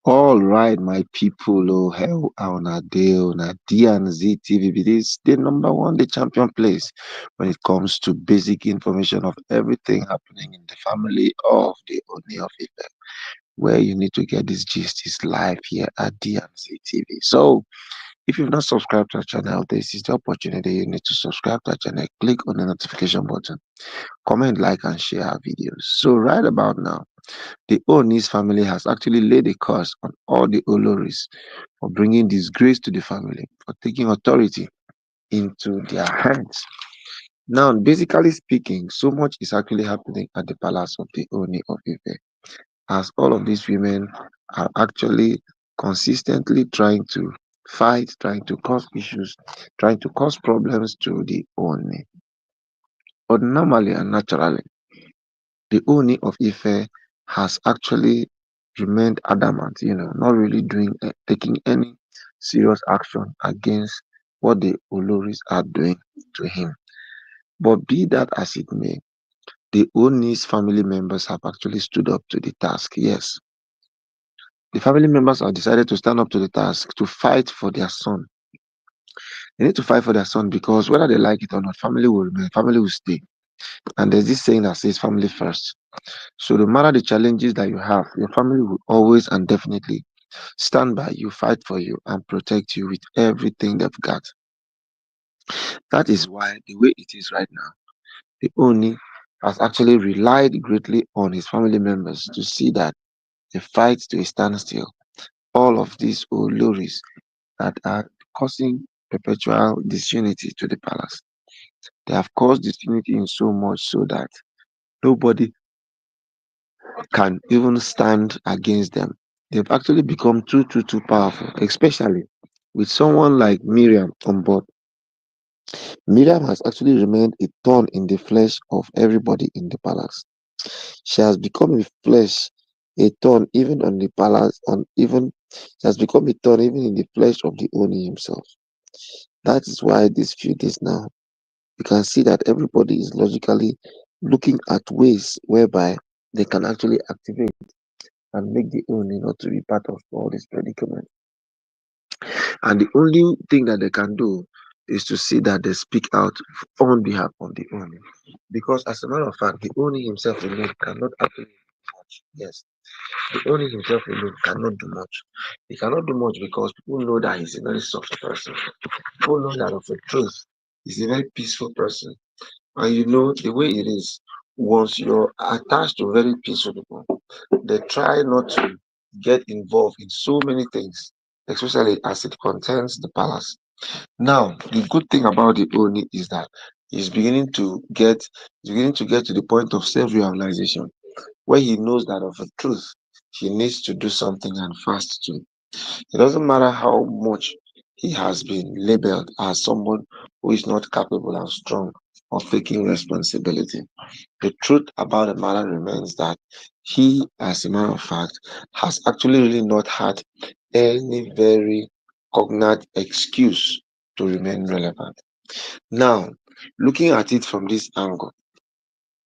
All right, my people, oh hell, on a day on a D&Z TV, it is the number one, the champion place when it comes to basic information of everything happening in the family of the Ooni of Ife. Where you need to get this gist is live here at D&Z TV. So, if you've not subscribed to our channel, this is the opportunity. You need to subscribe to our channel. Click on the notification button, comment, like, and share our videos. So, right about now, the Ooni's family has actually laid a curse on all the Oloris for bringing disgrace to the family, for taking authority into their hands. Now, basically speaking, so much is actually happening at the palace of the Ooni of Ife, as all of these women are actually consistently trying to fight, trying to cause issues, trying to cause problems to the Ooni. But normally and naturally, the Ooni of Ife has actually remained adamant, not really taking any serious action against what the Oloris are doing to him. But be that as it may, the Ooni's family members have actually stood up to the task. Yes, the family members have decided to stand up to the task to fight for their son. They need to fight for their son because whether they like it or not, family will remain, family will stay. And there's this saying that says family first. So no matter the challenges that you have, your family will always and definitely stand by you, fight for you, and protect you with everything they've got. That is why the way it is right now, the Oni has actually relied greatly on his family members to see that they fight to a standstill. All of these Oloris that are causing perpetual disunity to the palace. They have caused disunity in so much so that nobody can even stand against them. They've actually become too powerful, especially with someone like Miriam on board. Miriam has actually remained a thorn in the flesh of everybody in the palace. She has become a flesh, a thorn even on the palace, and even she has become a thorn even in the flesh of the Oni himself. That is why these few days now, you can see that everybody is logically looking at ways whereby they can actually activate and make the Oni not to be part of all this predicament. And the only thing that they can do is to see that they speak out on behalf of the Oni. Because as a matter of fact, the Oni himself alone cannot actually do much. Yes, the Oni himself alone cannot do much. He cannot do much because people know that he's a very soft person. People know that of a truth, he's a very peaceful person. And you know the way it is, once you're attached to very peaceful people, they try not to get involved in so many things, especially as it concerns the palace. Now, the good thing about the Oni is that he's beginning to get to the point of self-realization, where he knows that of a truth, he needs to do something and fast too. It doesn't matter how much he has been labeled as someone who is not capable and strong of taking responsibility. The truth about the matter remains that he, as a matter of fact, has actually really not had any very cognate excuse to remain relevant. Now, looking at it from this angle,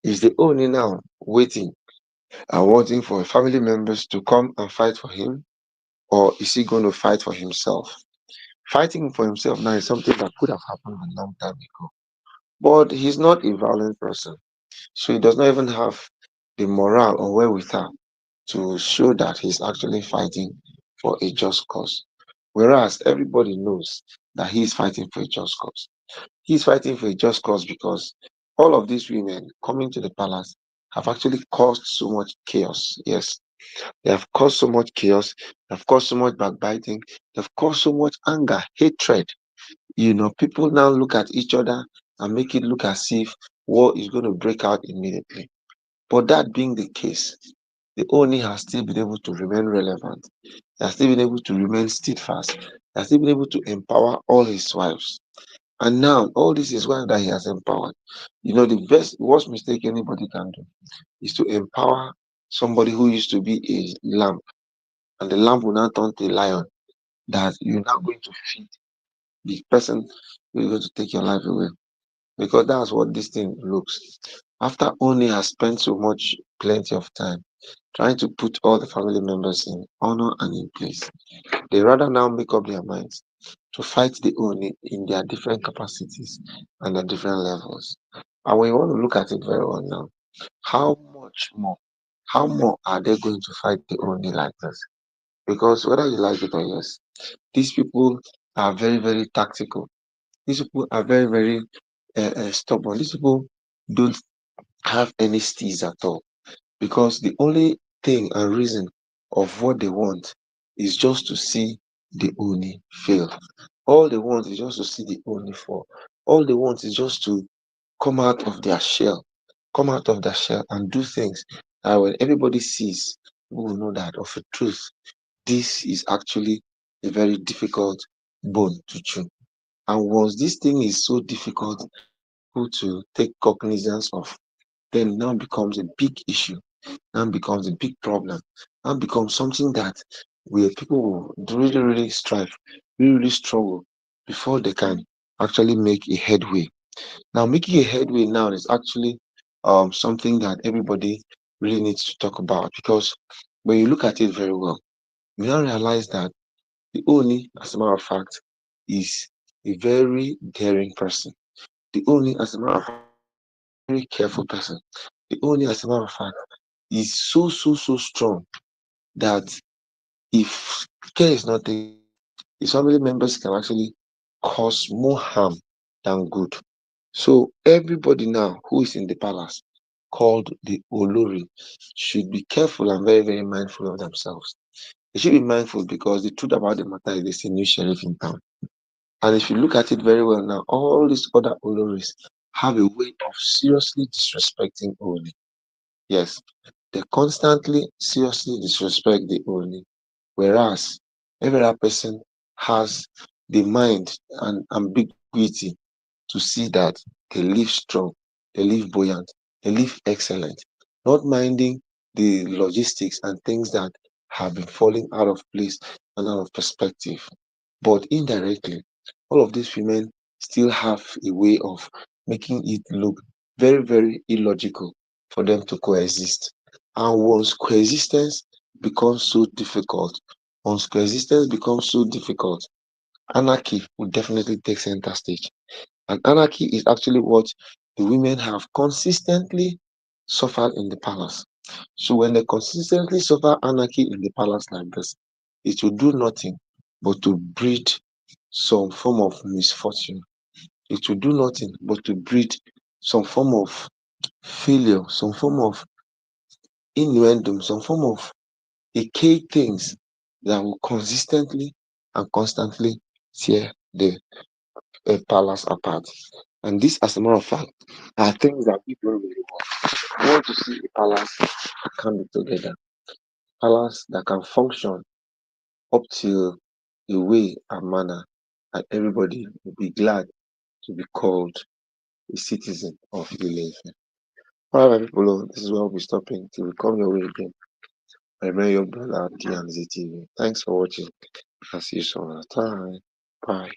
is the only now waiting and wanting for family members to come and fight for him, or is he going to fight for himself? Fighting for himself now is something that could have happened a long time ago. But he's not a violent person. So he does not even have the morale or wherewithal to show that he's actually fighting for a just cause. Whereas everybody knows that he's fighting for a just cause. He's fighting for a just cause because all of these women coming to the palace have actually caused so much chaos. Yes, they have caused so much chaos, they have caused so much backbiting, they've caused so much anger, hatred. People now look at each other and make it look as if war is going to break out immediately. But that being the case, the Oni has still been able to remain relevant. He has still been able to remain steadfast. He has still been able to empower all his wives. And now, all this is one that he has empowered. The worst mistake anybody can do is to empower somebody who used to be a lamb, and the lamb will now turn to a lion, that you're now going to feed the person who is going to take your life away. Because that's what this thing looks. After Oni has spent so much plenty of time trying to put all the family members in honor and in place. They rather now make up their minds to fight the Ooni in their different capacities and their different levels. And we want to look at it very well now. How much more? How more are they going to fight the Ooni like this? Because whether you like it or yes, these people are very, very tactical. These people are very, very stubborn. These people don't have any steeze at all because the only thing and reason of what they want is just to see the Ooni fail. All they want is just to see the Ooni fall. All they want is just to come out of their shell, come out of their shell and do things that when everybody sees, people will know that of a truth, this is actually a very difficult bone to chew. And once this thing is so difficult people to take cognizance of, then it now becomes a big issue, now becomes a big problem, now becomes something that where people will really, really strive, really, really struggle before they can actually make a headway. Now, making a headway now is actually something that everybody really needs to talk about because when you look at it very well, you now realize that the Oni, as a matter of fact, is a very daring person. The Oni, as a matter of fact, is a very careful person. The Oni, as a matter of fact, is so, so, so strong that if care is not taken, his family members can actually cause more harm than good. So everybody now who is in the palace called the Olori should be careful and very, very mindful of themselves. They should be mindful because the truth about the matter is there's a new sheriff in town. And if you look at it very well now, all these other Oloris have a way of seriously disrespecting Oni. Yes, they constantly seriously disrespect the Oni. Whereas every other person has the mind and ambiguity to see that they live strong, they live buoyant, they live excellent, not minding the logistics and things that have been falling out of place and out of perspective. But indirectly, all of these women still have a way of making it look very, very illogical for them to coexist. And once coexistence becomes so difficult, once coexistence becomes so difficult, anarchy will definitely take center stage. And anarchy is actually what the women have consistently suffered in the palace. So when they consistently suffer anarchy in the palace like this, it will do nothing but to breed some form of misfortune. It will do nothing but to breed some form of failure, some form of innuendo, some form of decay things that will consistently and constantly tear the palace apart. And this, as a matter of fact, are things that we don't really want. We want to see a palace that can be together, palace that can function up till a way and manner, and everybody will be glad to be called a citizen of Yeyeluwa. All right, my people, this is where we'll be stopping till we come your way again. I remain your brother, DMZ TV. Thanks for watching. I'll see you some other time. Bye.